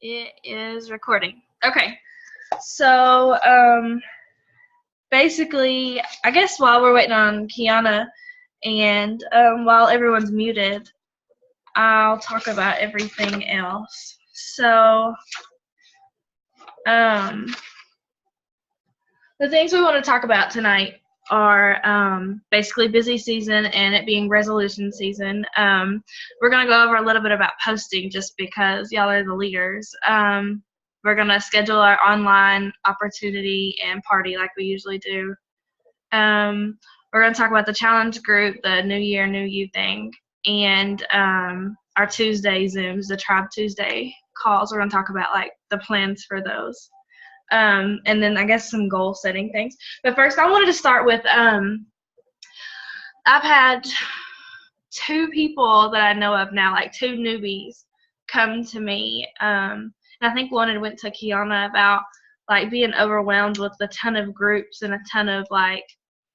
It is recording. Okay. So, basically, I guess while we're waiting on Kiana and while everyone's muted, I'll talk about everything else. So, um, the things we want to talk about tonight are basically busy season and it being resolution season. We're going to go over a little bit about posting just because y'all are the leaders. We're going to schedule our online opportunity and party like we usually do. We're going to talk about the challenge group, the New Year, New You thing, and our Tuesday Zooms, the Tribe Tuesday calls. We're going to talk about like the plans for those. And then I guess some goal setting things. But first, I wanted to start with I've had two people that I know of now, like two newbies, come to me. And I think one had went to Kiana about like being overwhelmed with a ton of groups and a ton of like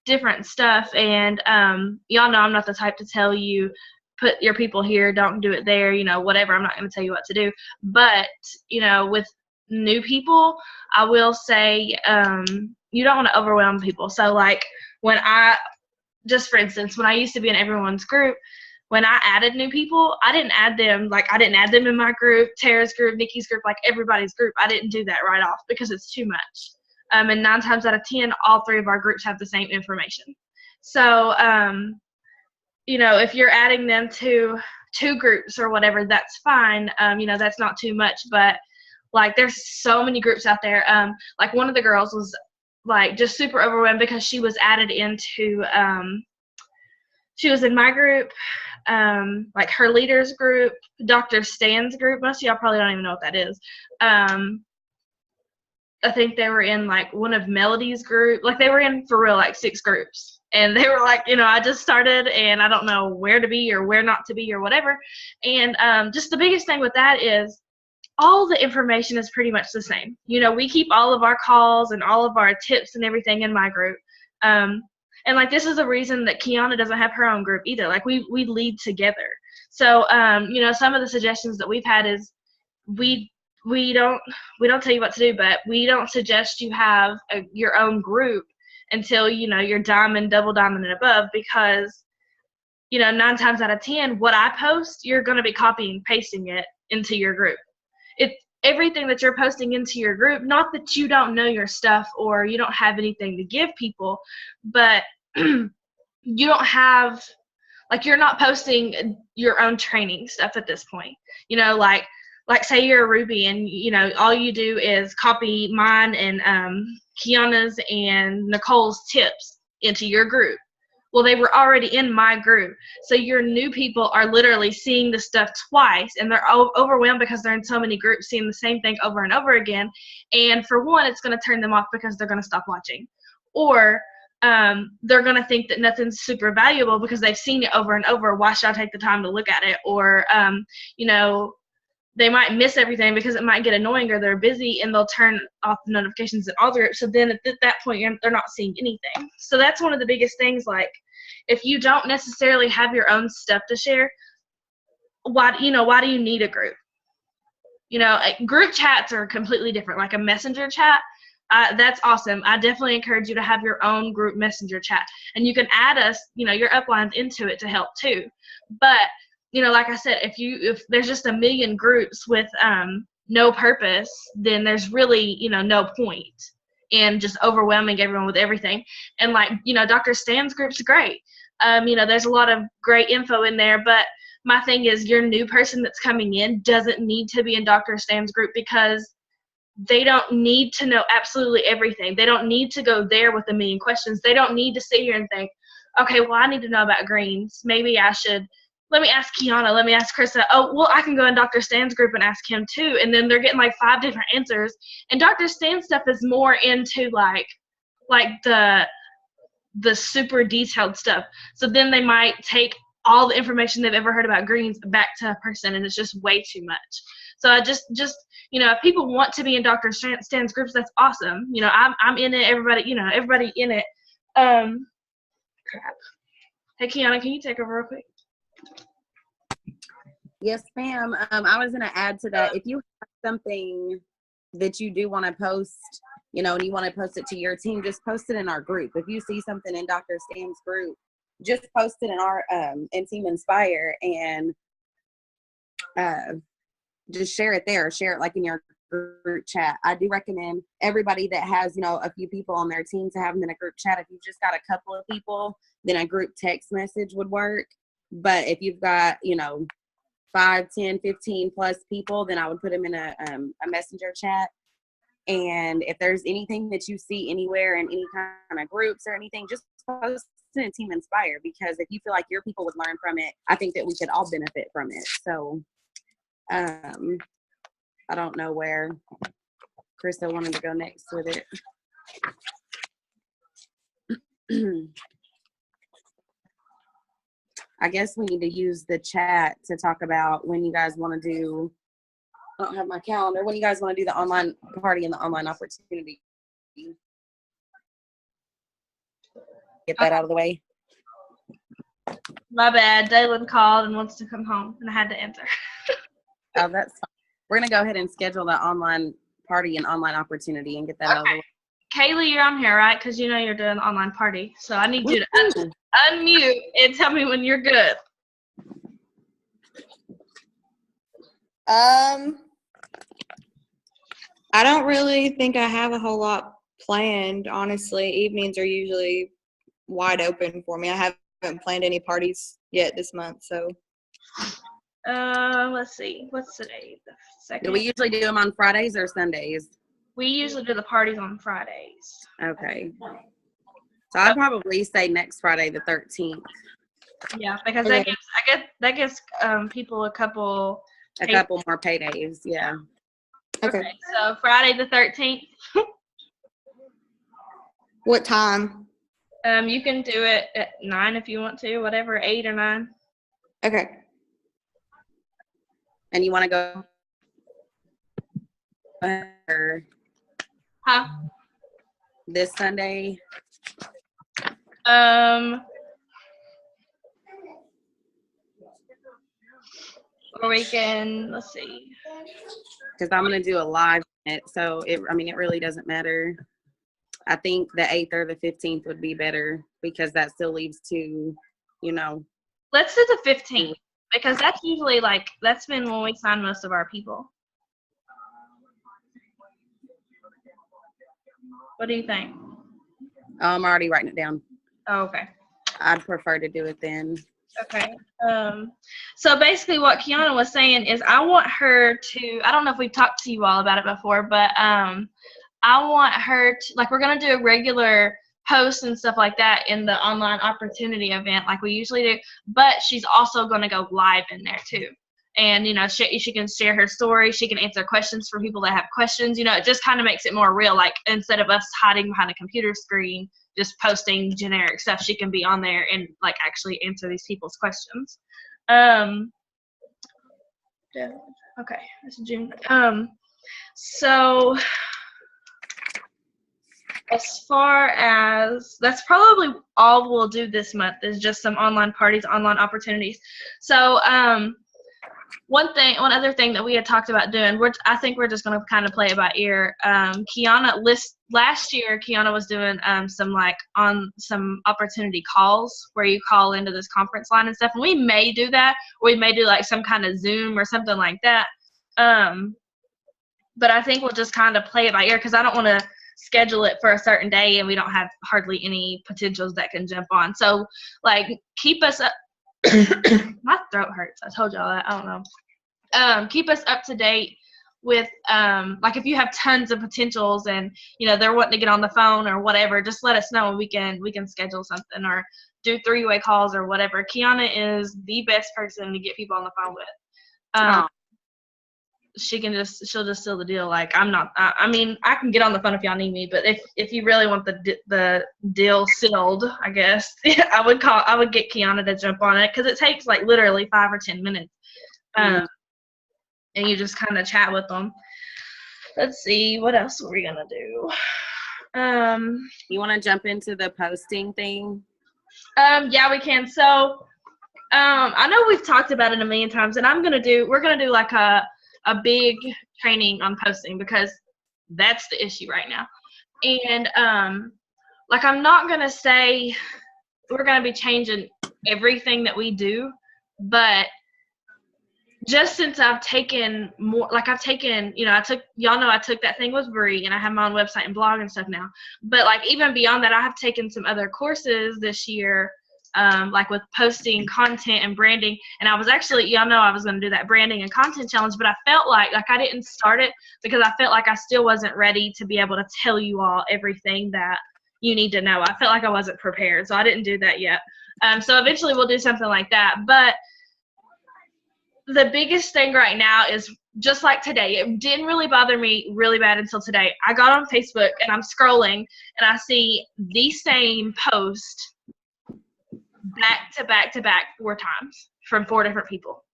different stuff. And y'all know I'm not the type to tell you put your people here, don't do it there, whatever. I'm not going to tell you what to do. But with new people, I will say you don't want to overwhelm people. So like when for instance, when I used to be in everyone's group, when I added new people, I didn't add them in my group, Tara's group, Nikki's group, like everybody's group. I didn't do that right off because it's too much. And 9 times out of 10, all 3 of our groups have the same information. So, if you're adding them to 2 groups or whatever, that's fine. That's not too much, but like there's so many groups out there. Like one of the girls was like just super overwhelmed because she was added into she was in my group, like her leaders group, Dr. Stan's group. Most of y'all probably don't even know what that is. I think they were in like one of Melody's group. Like they were in for real like 6 groups. And they were like, I just started and I don't know where to be or where not to be or whatever. And just the biggest thing with that is all the information is pretty much the same. We keep all of our calls and all of our tips and everything in my group. And like this is the reason that Kiana doesn't have her own group either. Like we lead together. So some of the suggestions that we've had is we don't tell you what to do, but we don't suggest you have your own group until you're diamond, double diamond, and above, because 9 times out of 10, what I post, you're going to be copying and pasting it into your group. It's everything that you're posting into your group, not that you don't know your stuff or you don't have anything to give people, but you don't have, like, you're not posting your own training stuff at this point. Like say you're a Ruby and, all you do is copy mine and Kiana's and Nicole's tips into your group. Well, they were already in my group. So your new people are literally seeing the stuff twice, and they're overwhelmed because they're in so many groups seeing the same thing over and over again. And for one, it's going to turn them off because they're going to stop watching. Or they're going to think that nothing's super valuable because they've seen it over and over. Why should I take the time to look at it? Or, they might miss everything because it might get annoying, or they're busy and they'll turn off the notifications in all the groups. So then at that point, they're not seeing anything. So that's one of the biggest things. Like, if you don't necessarily have your own stuff to share, why do you need a group? Group chats are completely different. Like a messenger chat, that's awesome. I definitely encourage you to have your own group messenger chat, and you can add us, your uplines into it to help too. But like I said, if there's just a million groups with no purpose, then there's really, no point in just overwhelming everyone with everything. And like, Dr. Stan's group's great. There's a lot of great info in there, but my thing is your new person that's coming in doesn't need to be in Dr. Stan's group because they don't need to know absolutely everything. They don't need to go there with a million questions. They don't need to sit here and think, okay, well, I need to know about greens. Maybe I should. Let me ask Kiana, let me ask Krista. Oh, well, I can go in Dr. Stan's group and ask him too. And then they're getting like 5 different answers. And Dr. Stan's stuff is more into like the super detailed stuff. So then they might take all the information they've ever heard about greens back to a person, and it's just way too much. So I just if people want to be in Dr. Stan's groups, that's awesome. I'm in it. Everybody in it. Crap. Hey, Kiana, can you take over real quick? Yes, ma'am. I was going to add to that. If you have something that you do want to post, you know, and you want to post it to your team, just post it in our group. If you see something in Dr. Stam's group, just post it in our in Team Inspire, and just share it there. Share it like in your group chat. I do recommend everybody that has, you know, a few people on their team to have them in a group chat. If you've just got a couple of people, then a group text message would work. But if you've got, you know, 5, 10, 15 plus people, then I would put them in a messenger chat. And if there's anything that you see anywhere in any kind of groups or anything, just post it in Team Inspire, because if you feel like your people would learn from it, I think that we could all benefit from it. So I don't know where Krista wanted to go next with it. I guess we need to use the chat to talk about when you guys want to do, I don't have my calendar, when you guys want to do the online party and the online opportunity. Get that out of the way. My bad. Daylin called and wants to come home, and I had to answer. Oh, that's fine. We're going to go ahead and schedule the online party and online opportunity and get that out of the way. Kaylee, you're on here, right? Because you know you're doing the online party. So I need you to unmute and tell me when you're good. I don't really think I have a whole lot planned, honestly. Evenings are usually wide open for me. I haven't planned any parties yet this month, so. Let's see. What's today? The 2nd? Do we usually do them on Fridays or Sundays? We usually do the parties on Fridays. Okay. So I'd probably say next Friday, the 13th. Yeah, because that gives people a couple more paydays. Yeah. Okay. So Friday the 13th. What time? You can do it at 9 if you want to, whatever, 8 or 9. Okay. And you want to go? Huh? This Sunday? Or we can, let's see. Because I'm going to do a live, so it really doesn't matter. I think the 8th or the 15th would be better, because that still leaves to, you know. Let's do the 15th, because that's usually that's been when we sign most of our people. What do you think? I'm already writing it down. Oh, okay. I'd prefer to do it then. Okay. So basically what Kiana was saying is I want her to, I don't know if we've talked to you all about it before, but I want her to, we're going to do a regular post and stuff like that in the online opportunity event like we usually do, but she's also going to go live in there too. And, you know, she can share her story. She can answer questions for people that have questions. You know, it just kind of makes it more real. Like, instead of us hiding behind a computer screen, just posting generic stuff, she can be on there and, actually answer these people's questions. Okay, that's June. So as far as, that's probably all we'll do this month is just some online parties, online opportunities. So, one other thing that we had talked about doing, I think we're just going to kind of play it by ear. Last year, Kiana was doing some opportunity calls where you call into this conference line and stuff. And we may do that. We may do some kind of Zoom or something like that. But I think we'll just kind of play it by ear, because I don't want to schedule it for a certain day and we don't have hardly any potentials that can jump on. So keep us up. My throat hurts. I told y'all that. I don't know. Keep us up to date with if you have tons of potentials and they're wanting to get on the phone or whatever, just let us know and we can schedule something or do 3-way calls or whatever. Kiana is the best person to get people on the phone with. She'll just seal the deal. I can get on the phone if y'all need me, but if you really want the deal sealed, I guess I would get Kiana to jump on it, because it takes literally 5 or 10 minutes, and you just kind of chat with them. Let's see, what else are we gonna do? You want to jump into the posting thing? Yeah, we can. So I know we've talked about it a million times, and we're gonna do a big training on posting because that's the issue right now. And like, I'm not gonna say we're gonna be changing everything that we do, but just since I've taken more, like I've taken, you know, I took that thing with Bree, and I have my own website and blog and stuff now. But like even beyond that, I have taken some other courses this year, like with posting content and branding. And I was actually, y'all know I was going to do that branding and content challenge, but I felt like I didn't start it because I felt like I still wasn't ready to be able to tell you all everything that you need to know. I felt like I wasn't prepared, so I didn't do that yet. So eventually we'll do something like that. But the biggest thing right now is just like today. It didn't really bother me really bad until today. I got on Facebook and I'm scrolling and I see the same post back to back to back 4 times from 4 different people.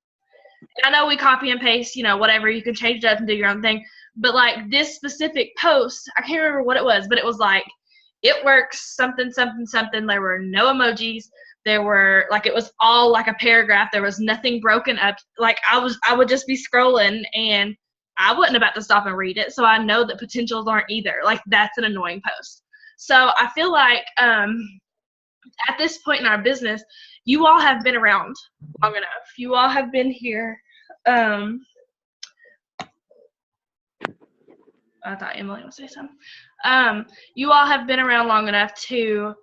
And I know we copy and paste, you know, whatever. You can change it up and do your own thing. But like this specific post, I can't remember what it was, but it was like, it works, something, something, something. There were no emojis. There were, like, it was all like a paragraph. There was nothing broken up. Like I would just be scrolling and I wasn't about to stop and read it. So I know that potentials aren't either. Like, that's an annoying post. So I feel like at this point in our business, you all have been around long enough. You all have been here. I thought Emily would say something. You all have been around long enough to,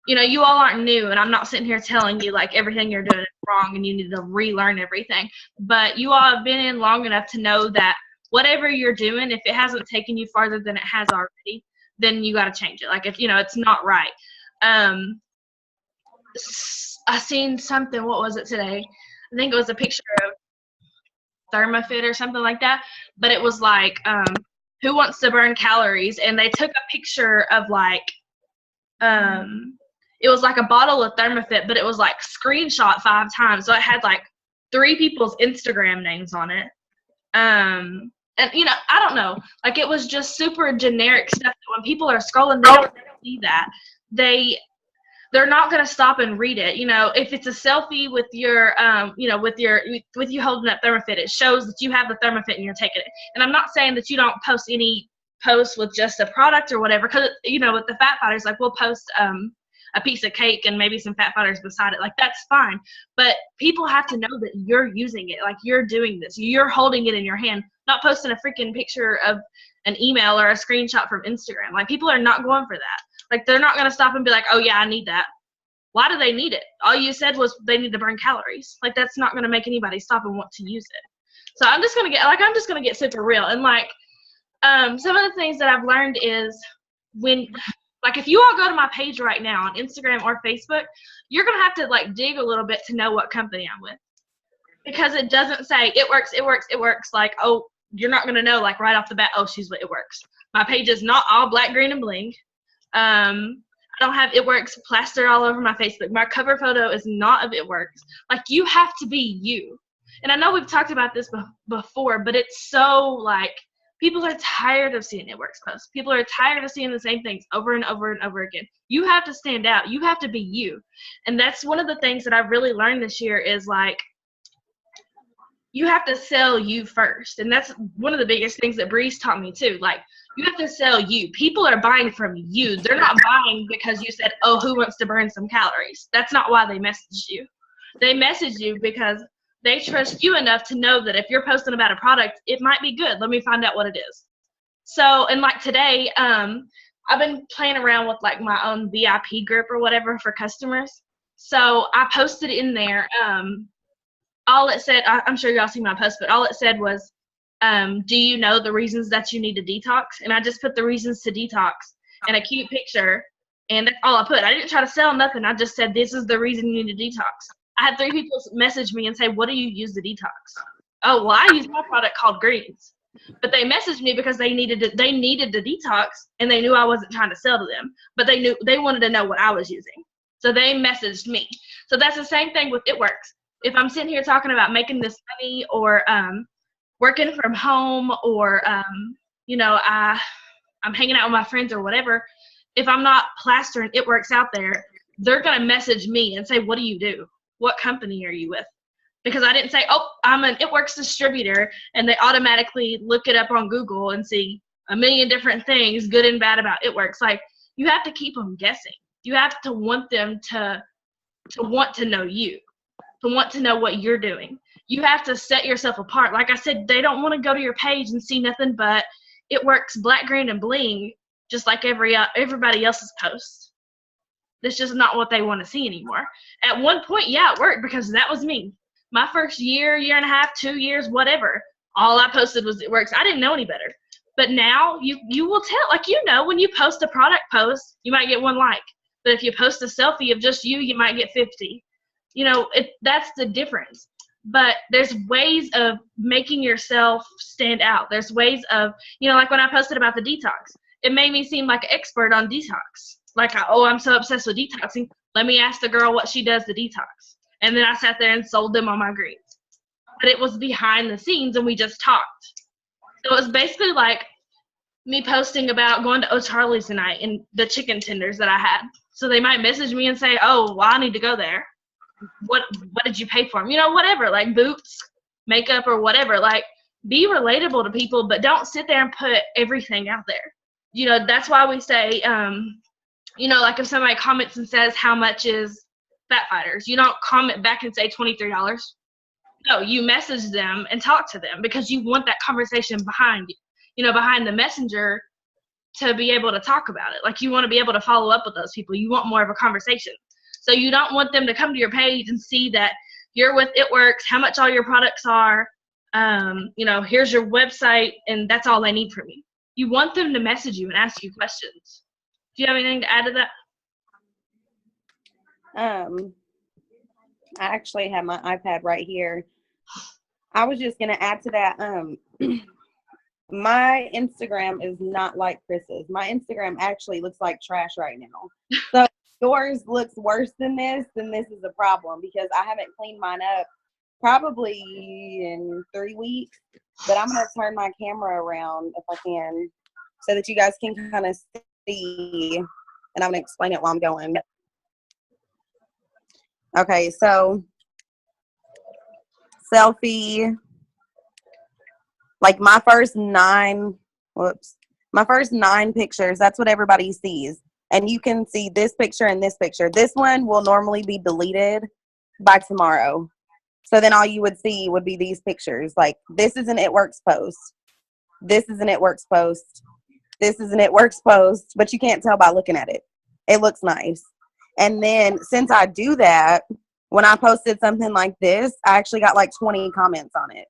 you know, you all aren't new, and I'm not sitting here telling you like everything you're doing is wrong and you need to relearn everything. But you all have been in long enough to know that whatever you're doing, if it hasn't taken you farther than it has already, then you got to change it. Like, if, you know, it's not right. I seen something, what was it today? I think it was a picture of ThermoFit or something like that. But it was like, who wants to burn calories? And they took a picture of like, it was like a bottle of ThermoFit, but it was like screenshot 5 times. So it had like 3 people's Instagram names on it. And, you know, I don't know. Like, it was just super generic stuff that when people are scrolling, they don't see that. They're not going to stop and read it. You know, if it's a selfie with your, you know, with you holding up ThermoFit, it shows that you have the ThermoFit and you're taking it. And I'm not saying that you don't post any posts with just a product or whatever, because, you know, with the fat fighters, like, we'll post a piece of cake and maybe some fat fighters beside it. Like, that's fine. But people have to know that you're using it. Like, you're doing this. You're holding it in your hand, not posting a freaking picture of an email or a screenshot from Instagram. Like, people are not going for that. Like, they're not going to stop and be like, oh, yeah, I need that. Why do they need it? All you said was they need to burn calories. Like, that's not going to make anybody stop and want to use it. So I'm just going to get super real. And, like, some of the things that I've learned is when, like, if you all go to my page right now on Instagram or Facebook, you're going to have to, like, dig a little bit to know what company I'm with. Because it doesn't say, it works, it works, it works. Like, oh, you're not going to know, like, right off the bat, oh, she's with It Works. My page is not all black, green, and bling. I don't have It Works plastered all over my Facebook. My cover photo is not of It Works. Like, you have to be you. And I know we've talked about this before, but it's so, like, people are tired of seeing It Works posts. People are tired of seeing the same things over and over and over again. You have to stand out. You have to be you. And that's one of the things that I've really learned this year is, like, you have to sell you first. And that's one of the biggest things that Breeze taught me too. Like, you have to sell you. People are buying from you. They're not buying because you said, oh, who wants to burn some calories? That's not why they messaged you. They messaged you because they trust you enough to know that if you're posting about a product, it might be good. Let me find out what it is. So, and like today, I've been playing around with like my own VIP group or whatever for customers. So I posted in there, all it said, I'm sure y'all see my post, but all it said was, do you know the reasons that you need to detox? And I just put the reasons to detox and a cute picture, and that's all I put. I didn't try to sell nothing. I just said, this is the reason you need to detox. I had 3 people message me and say, what do you use to detox? Oh, well, I use my product called Greens. But they messaged me because they needed to detox, and they knew I wasn't trying to sell to them. But they wanted to know what I was using. So they messaged me. So that's the same thing with It Works. If I'm sitting here talking about making this money or working from home or, you know, I'm hanging out with my friends or whatever, if I'm not plastering It Works out there, they're going to message me and say, what do you do? What company are you with? because I didn't say, oh, I'm an It Works distributor, and they automatically look it up on Google and see a million different things, good and bad, about It Works. Like, you have to keep them guessing. You have to want them to want to know you, to want to know what you're doing. You have to set yourself apart. Like I said, they don't want to go to your page and see nothing but It Works black, green, and bling, just like everybody else's posts. That's just not what they want to see anymore. At one point, yeah, it worked, because that was me. My first year and a half, 2 years, whatever, all I posted was It Works. I didn't know any better. But now you will tell. Like, when you post a product post, you might get 1 like. But if you post a selfie of just you might get 50. That's the difference. But there's ways of making yourself stand out. There's ways of, like when I posted about the detox, it made me seem like an expert on detox. Like, I'm so obsessed with detoxing. Let me ask the girl what she does to detox. And then I sat there and sold them on my greens. But it was behind the scenes, and we just talked. So it was basically like me posting about going to O'Charlie's tonight and the chicken tenders that I had. So they might message me and say, oh, well, I need to go there. What did you pay for them? Whatever, like boots, makeup, or whatever. Like, be relatable to people, but don't sit there and put everything out there. That's why we say, like if somebody comments and says, how much is Fat Fighters? You don't comment back and say $23. No, you message them and talk to them, because you want that conversation behind you, behind the messenger, to be able to talk about it. Like, you want to be able to follow up with those people. You want more of a conversation. So you don't want them to come to your page and see that you're with It Works, how much all your products are, here's your website, and that's all they need from you. You want them to message you and ask you questions. Do you have anything to add to that? I actually have my iPad right here. I was just going to add to that. My Instagram is not like Chris's. My Instagram actually looks like trash right now. So yours looks worse than this, then this is a problem, because I haven't cleaned mine up probably in 3 weeks. But I'm going to turn my camera around if I can, so that you guys can kind of see, and I'm going to explain it while I'm going. Okay, so selfie, like my first 9 pictures, that's what everybody sees. And you can see this picture and this picture. This one will normally be deleted by tomorrow. So then all you would see would be these pictures. Like, this is an It Works post. This is an It Works post. This is an It Works post, but you can't tell by looking at it. It looks nice. And then since I do that, when I posted something like this, I actually got like 20 comments on it.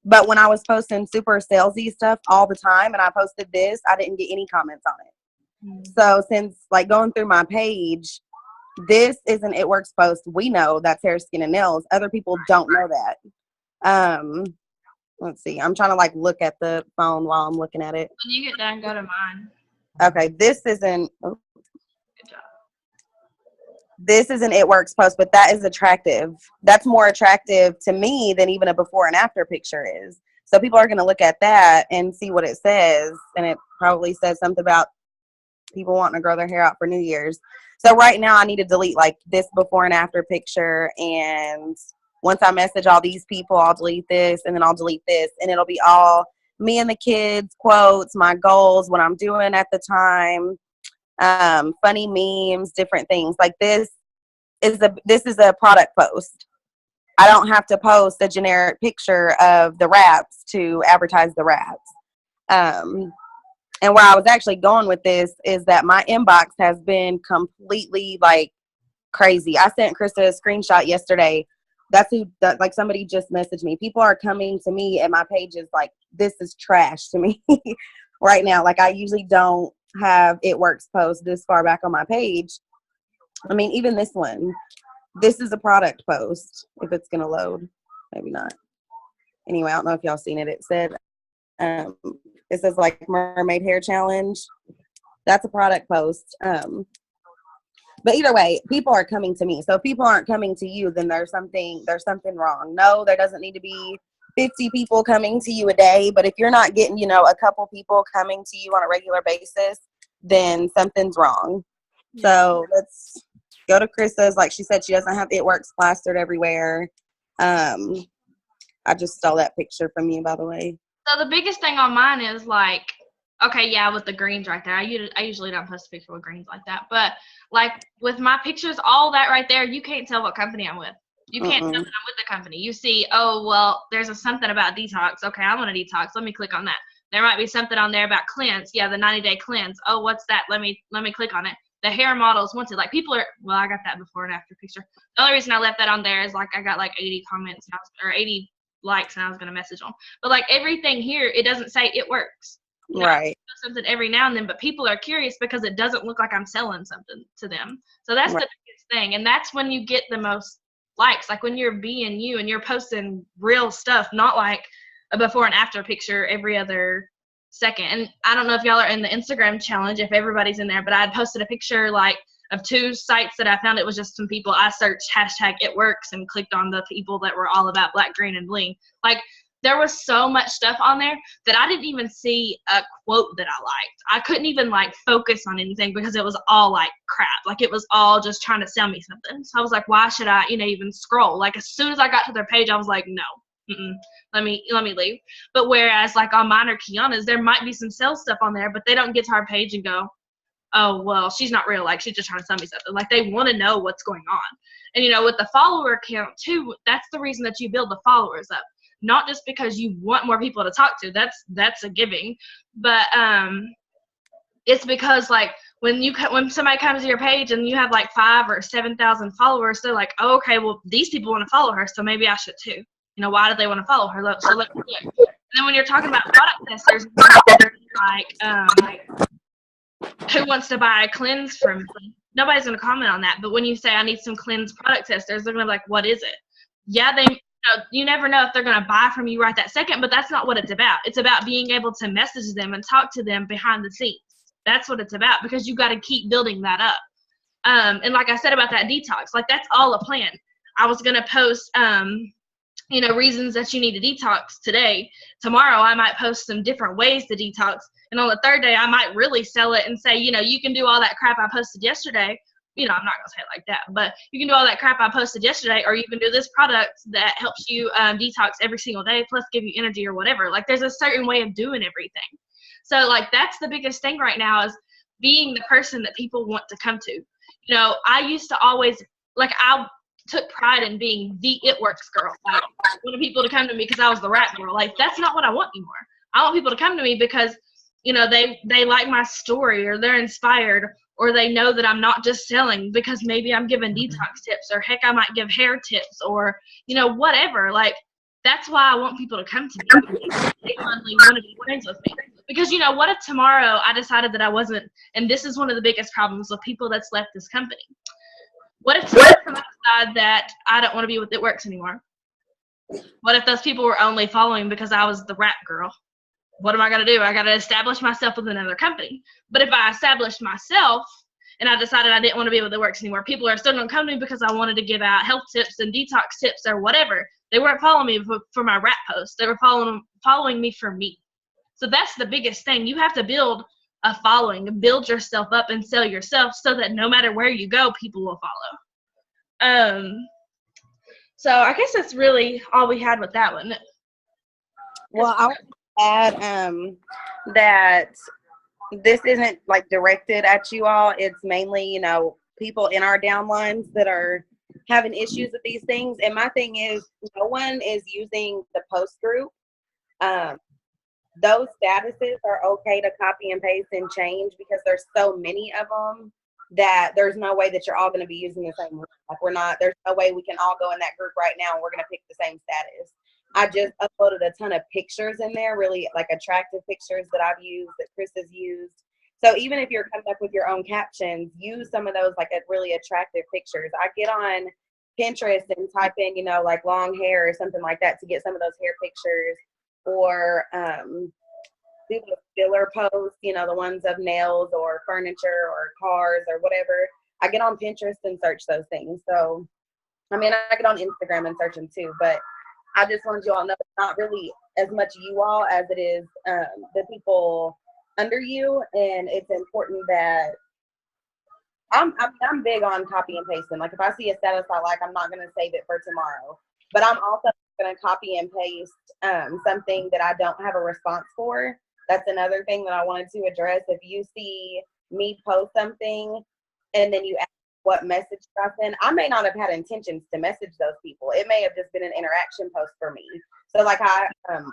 But when I was posting super salesy stuff all the time and I posted this, I didn't get any comments on it. So since like going through my page, this is an It Works post. We know that's hair, skin, and nails. Other people don't know that. Let's see. I'm trying to like look at the phone while I'm looking at it. When you get done, go to mine. Okay, this isn't. Oh. Good job. This is an It Works post, but that is attractive. That's more attractive to me than even a before and after picture is. So people are going to look at that and see what it says, and it probably says something about people wanting to grow their hair out for New Year's. So right now I need to delete like this before and after picture, and once I message all these people, I'll delete this, and then I'll delete this, and it'll be all me and the kids, quotes, my goals, what I'm doing at the time, funny memes, different things. Like this is a product post. I don't have to post a generic picture of the wraps to advertise the wraps. And where I was actually going with this is that my inbox has been completely like crazy. I sent Krista a screenshot yesterday. Like somebody just messaged me. People are coming to me and my page is like, this is trash to me right now. Like I usually don't have It Works post this far back on my page. I mean, even this one, this is a product post. If it's going to load, maybe not. Anyway, I don't know if y'all seen it. It said, it says like mermaid hair challenge. That's a product post. But either way, people are coming to me. So if people aren't coming to you, then there's something wrong. No, there doesn't need to be 50 people coming to you a day. But if you're not getting, a couple people coming to you on a regular basis, then something's wrong. So let's go to Krista's. Like she said, she doesn't have It Works plastered everywhere. I just stole that picture from you, by the way. So the biggest thing on mine is like, okay, yeah, with the greens right there. I usually don't post a picture with greens like that, but like with my pictures, all that right there, you can't tell what company I'm with. You can't tell that I'm with the company. You see, oh well, there's something about detox. Okay, I want to detox. Let me click on that. There might be something on there about cleanse. Yeah, the 90-day cleanse. Oh, what's that? Let me click on it. The hair models wanted. Like people are. Well, I got that before and after picture. The only reason I left that on there is like I got like 80 comments or 80 likes, and I was gonna message them. But like everything here, it doesn't say it works. You know, Right. something every now and then, but people are curious because it doesn't look like I'm selling something to them. So that's Right. the biggest thing, and that's when you get the most likes. Like when you're being you and you're posting real stuff, not like a before and after picture every other second. And I don't know if y'all are in the Instagram challenge, if everybody's in there, but I had posted a picture like of 2 sites that I found. It was just some people. I searched hashtag it works and clicked on the people that were all about black, green, and bling. Like there was so much stuff on there that I didn't even see a quote that I liked. I couldn't even like focus on anything because it was all like crap. Like it was all just trying to sell me something. So I was like, why should I, even scroll? Like as soon as I got to their page, I was like, no, let me leave. But whereas like on mine or Kiana's, there might be some sales stuff on there, but they don't get to our page and go, oh, well, she's not real. Like she's just trying to sell me something. Like they want to know what's going on. And with the follower count too, that's the reason that you build the followers up. Not just because you want more people to talk to. That's a giving, but it's because like when somebody comes to your page and you have like 5,000 or 7,000 followers, they're like, oh, okay, well these people want to follow her, so maybe I should too. Why do they want to follow her? So let me look. And then when you're talking about product testers, like who wants to buy a cleanse from me? Nobody's gonna comment on that. But when you say I need some cleanse product testers, they're gonna be like, what is it? Yeah, you never know if they're going to buy from you right that second, but that's not what it's about. It's about being able to message them and talk to them behind the scenes. That's what it's about, because you got to keep building that up. And like I said about that detox, like that's all a plan. I was going to post, reasons that you need to detox today. Tomorrow, I might post some different ways to detox. And on the third day, I might really sell it and say, you can do all that crap I posted yesterday. I'm not going to say it like that, but you can do all that crap I posted yesterday, or you can do this product that helps you detox every single day, plus give you energy or whatever. Like there's a certain way of doing everything. So like that's the biggest thing right now is being the person that people want to come to. I used to always, I took pride in being the It Works girl. Like I wanted people to come to me because I was the rap girl. Like that's not what I want anymore. I want people to come to me because, they like my story, or they're inspired, or they know that I'm not just selling because maybe I'm giving detox tips, or heck, I might give hair tips, or, whatever. Like, that's why I want people to come to me. They finally want to be friends with me. Because, what if tomorrow I decided that I wasn't, and this is one of the biggest problems with people that's left this company. What if tomorrow I decide that I don't want to be with It Works anymore? What if those people were only following because I was the rap girl? What am I going to do? I got to establish myself with another company. But if I established myself and I decided I didn't want to be with It Works anymore, people are still going to come to me because I wanted to give out health tips and detox tips or whatever. They weren't following me for my rap posts. They were following me for me. So that's the biggest thing. You have to build a following, build yourself up and sell yourself so that no matter where you go, people will follow. So I guess that's really all we had with that one. Well, I want to add that this isn't like directed at you all. It's mainly, people in our downlines that are having issues with these things. And my thing is, no one is using the post group. Those statuses are okay to copy and paste and change because there's so many of them that there's no way that you're all going to be using the same. Like there's no way we can all go in that group right now and we're going to pick the same status. I just uploaded a ton of pictures in there, really like attractive pictures that I've used, that Chris has used. So even if you're coming up with your own captions, use some of those like really attractive pictures. I get on Pinterest and type in, like long hair or something like that to get some of those hair pictures, or do the filler posts, the ones of nails or furniture or cars or whatever. I get on Pinterest and search those things. So, I get on Instagram and search them too, but I just wanted you all to know it's not really as much you all as it is the people under you. And it's important that I'm big on copy and pasting. Like if I see a status I like, I'm not going to save it for tomorrow. But I'm also going to copy and paste something that I don't have a response for. That's another thing that I wanted to address. If you see me post something and then you ask what message I send, I may not have had intentions to message those people. It may have just been an interaction post for me. So like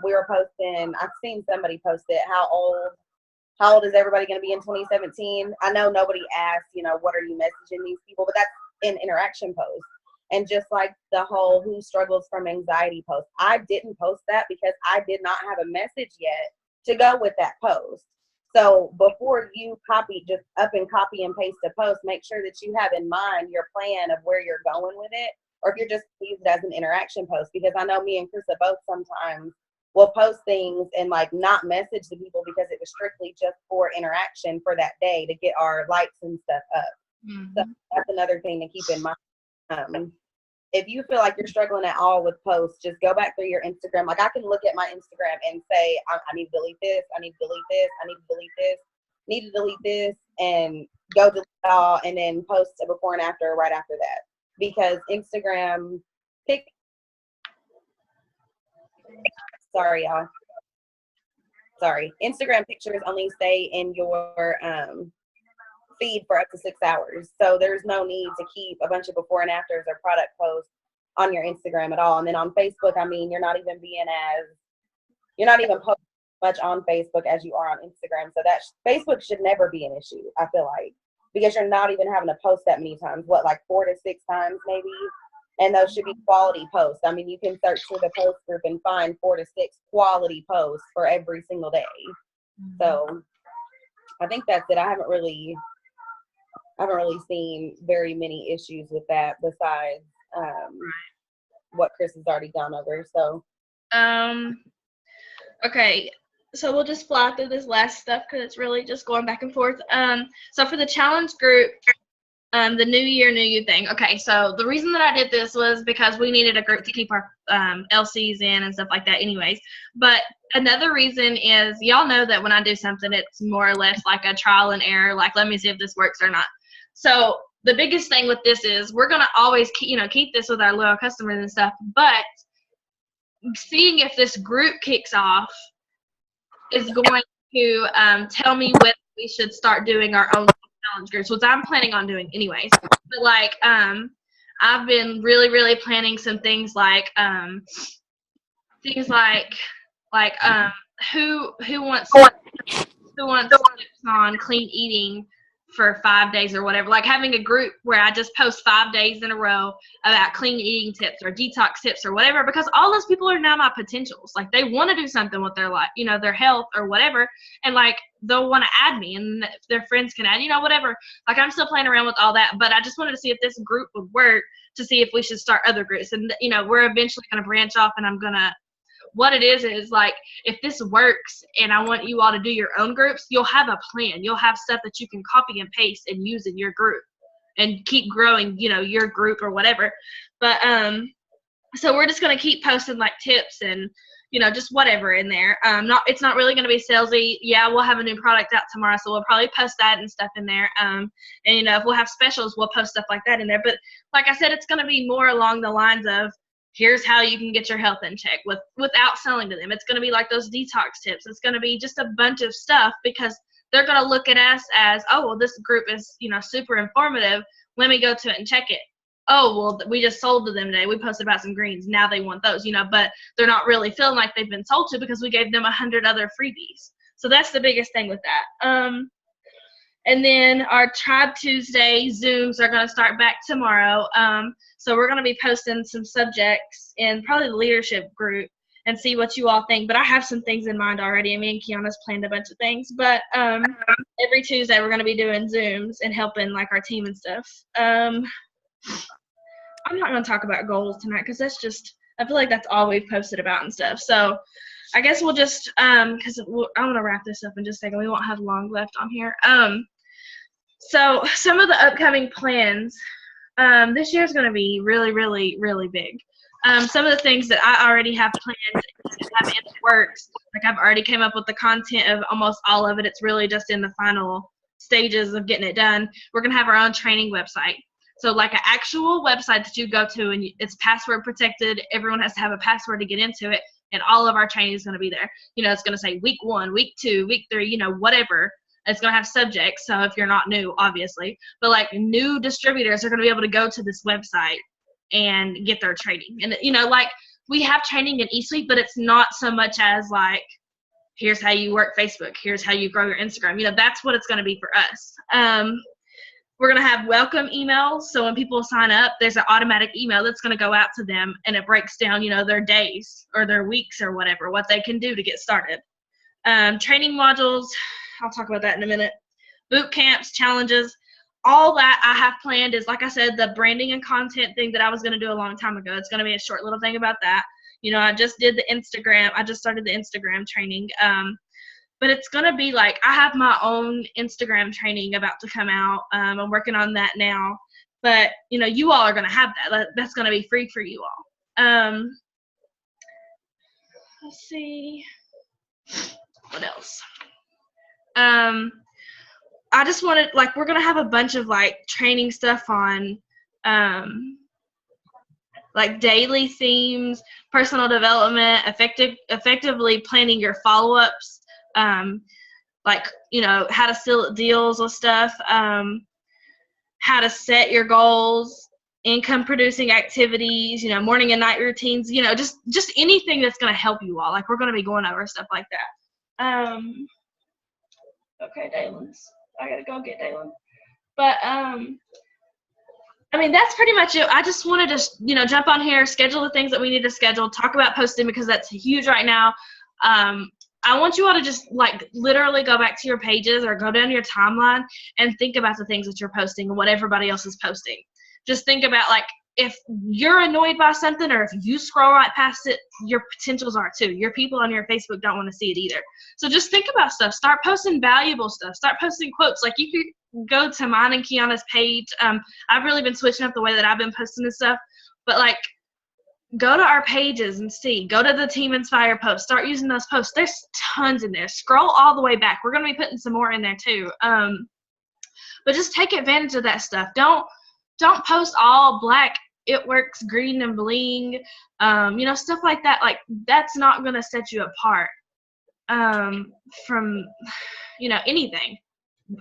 we were posting, I've seen somebody post it, how old is everybody going to be in 2017? I know nobody asked, what are you messaging these people, but that's an interaction post. And just like the whole who struggles from anxiety post, I didn't post that because I did not have a message yet to go with that post. So before you just up and copy and paste a post, make sure that you have in mind your plan of where you're going with it, or if you're just use it as an interaction post. Because I know me and Krista both sometimes will post things and like not message the people because it was strictly just for interaction for that day to get our likes and stuff up. Mm-hmm. So that's another thing to keep in mind. If you feel like you're struggling at all with posts, just go back through your Instagram. Like I can look at my Instagram and say, I need to delete this, I need to delete this, I need to delete this, need to delete this, and go delete it all, and then post a before and after right after that. Because Instagram sorry, y'all. Sorry. Instagram pictures only stay in your feed for up to 6 hours. So there's no need to keep a bunch of before and afters or product posts on your Instagram at all. And then on Facebook, I mean, you're not even posting much on Facebook as you are on Instagram. So that Facebook should never be an issue, I feel like, because you're not even having to post that many times, like 4 to 6 times maybe. And those should be quality posts. I mean, you can search through the post group and find 4 to 6 quality posts for every single day. So I think that's it. I haven't really seen very many issues with that besides what Chris has already gone over. So okay, so we'll just fly through this last stuff because it's really just going back and forth. So for the challenge group, the New Year, New You thing. Okay, so the reason that I did this was because we needed a group to keep our LCs in and stuff like that anyways. But another reason is y'all know that when I do something, it's more or less like a trial and error, like let me see if this works or not. So the biggest thing with this is we're going to always keep this with our loyal customers and stuff, but seeing if this group kicks off is going to tell me when we should start doing our own challenge groups, which I'm planning on doing anyways. But like I've been really planning some things like who wants tips on clean eating for 5 days or whatever, like having a group where I just post 5 days in a row about clean eating tips or detox tips or whatever, because all those people are now my potentials. Like they want to do something with their life, their health or whatever, and like they'll want to add me, and if their friends can add, whatever. Like I'm still playing around with all that, but I just wanted to see if this group would work, to see if we should start other groups. And we're eventually going to branch off, and what it is like, if this works and I want you all to do your own groups, you'll have a plan. You'll have stuff that you can copy and paste and use in your group and keep growing, your group or whatever. But so we're just going to keep posting like tips and, just whatever in there. It's not really going to be salesy. Yeah, we'll have a new product out tomorrow, so we'll probably post that and stuff in there. And, if we'll have specials, we'll post stuff like that in there. But like I said, it's going to be more along the lines of, here's how you can get your health in check without selling to them. It's going to be like those detox tips. It's going to be just a bunch of stuff, because they're going to look at us as, oh, well, this group is, super informative. Let me go to it and check it. Oh, well, we just sold to them today. We posted about some greens. Now they want those, but they're not really feeling like they've been sold to because we gave them 100 other freebies. So that's the biggest thing with that. And then our Tribe Tuesday Zooms are going to start back tomorrow. So we're going to be posting some subjects in probably the leadership group and see what you all think. But I have some things in mind already. And me and Kiana's planned a bunch of things. But every Tuesday we're going to be doing Zooms and helping like our team and stuff. I'm not going to talk about goals tonight because I feel like that's all we've posted about and stuff. So I guess we'll just, because I want to wrap this up in just a second. We won't have long left on here. So some of the upcoming plans, this year is going to be really, really, really big. Some of the things that I already have planned and have in the works, like I've already came up with the content of almost all of it. It's really just in the final stages of getting it done. We're going to have our own training website. So like an actual website that you go to, and it's password protected. Everyone has to have a password to get into it, and all of our training is going to be there. It's going to say week 1, week 2, week 3, whatever. It's going to have subjects, so if you're not new, obviously. But like new distributors are going to be able to go to this website and get their training. And like we have training in eSuite, but it's not so much as like, here's how you work Facebook, here's how you grow your Instagram. That's what it's going to be for us. We're going to have welcome emails. So when people sign up, there's an automatic email that's going to go out to them, and it breaks down, their days or their weeks or whatever, what they can do to get started. Training modules, I'll talk about that in a minute. Boot camps, challenges, all that I have planned is, like I said, the branding and content thing that I was going to do a long time ago. It's going to be a short little thing about that. I just did the Instagram. I just started the Instagram training. But it's going to be like, I have my own Instagram training about to come out. I'm working on that now. But, you all are going to have that. That's going to be free for you all. Let's see. What else? I just wanted, like, we're going to have a bunch of, like, training stuff on, like, daily themes, personal development, effectively planning your follow-ups, like, how to seal deals with stuff, how to set your goals, income producing activities, morning and night routines, just anything that's going to help you all. Like, we're going to be going over stuff like that. Okay, Dalen's. I got to go get Dalen. But, that's pretty much it. I just wanted to, jump on here, schedule the things that we need to schedule, talk about posting because that's huge right now. I want you all to just, like, literally go back to your pages or go down your timeline and think about the things that you're posting and what everybody else is posting. Just think about, like, if you're annoyed by something or if you scroll right past it, your potentials are too. Your people on your Facebook don't want to see it either. So just think about stuff. Start posting valuable stuff. Start posting quotes. Like, you could go to mine and Kiana's page. I've really been switching up the way that I've been posting this stuff. But, like, go to our pages and see. Go to the Team Inspire post. Start using those posts. There's tons in there. Scroll all the way back. We're going to be putting some more in there too. But just take advantage of that stuff. Don't post all black, it works, green and bling, stuff like that. Like, that's not going to set you apart from, anything.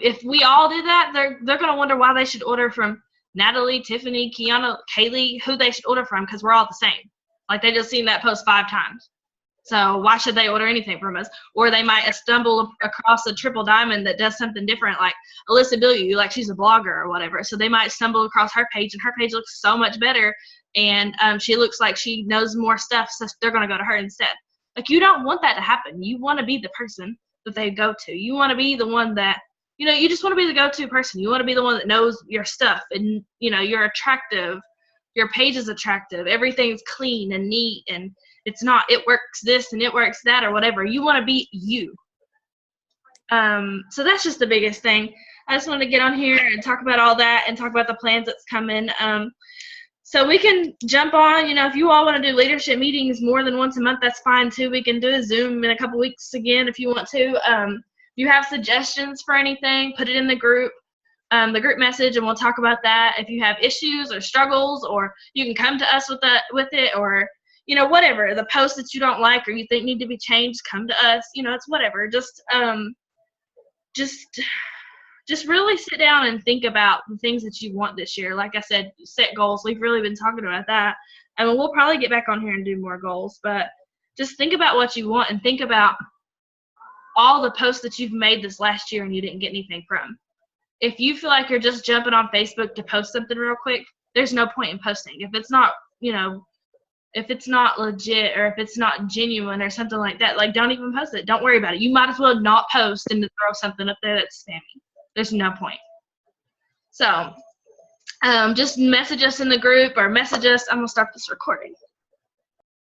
If we all did that, they're going to wonder why they should order from Natalie, Tiffany, Kiana, Kaylee, who they should order from, because we're all the same. Like, they just seen that post 5 times. So why should they order anything from us? Or they might stumble across a triple diamond that does something different, like Alyssa Billieu, like she's a blogger or whatever. So they might stumble across her page, and her page looks so much better, and she looks like she knows more stuff, so they're going to go to her instead. Like, you don't want that to happen. You want to be the person that they go to. You want to be the one that, you just want to be the go-to person. You want to be the one that knows your stuff, and, you're attractive. Your page is attractive. Everything's clean and neat, and it's not, it works this and it works that or whatever. You want to be you. So that's just the biggest thing. I just want to get on here and talk about all that and talk about the plans that's coming. So we can jump on, if you all want to do leadership meetings more than once a month, that's fine too. We can do a Zoom in a couple weeks again if you want to. If you have suggestions for anything, put it in the group message, and we'll talk about that. If you have issues or struggles, or you can come to us with it, or whatever, the posts that you don't like or you think need to be changed, come to us. It's whatever. Just really sit down and think about the things that you want this year. Like I said, set goals. We've really been talking about that. And we'll probably get back on here and do more goals. But just think about what you want, and think about all the posts that you've made this last year and you didn't get anything from. If you feel like you're just jumping on Facebook to post something real quick, there's no point in posting. If it's not, if it's not legit or if it's not genuine or something like that, like, don't even post it. Don't worry about it. You might as well not post and throw something up there that's spammy. There's no point. So just message us in the group or message us. I'm going to start this recording.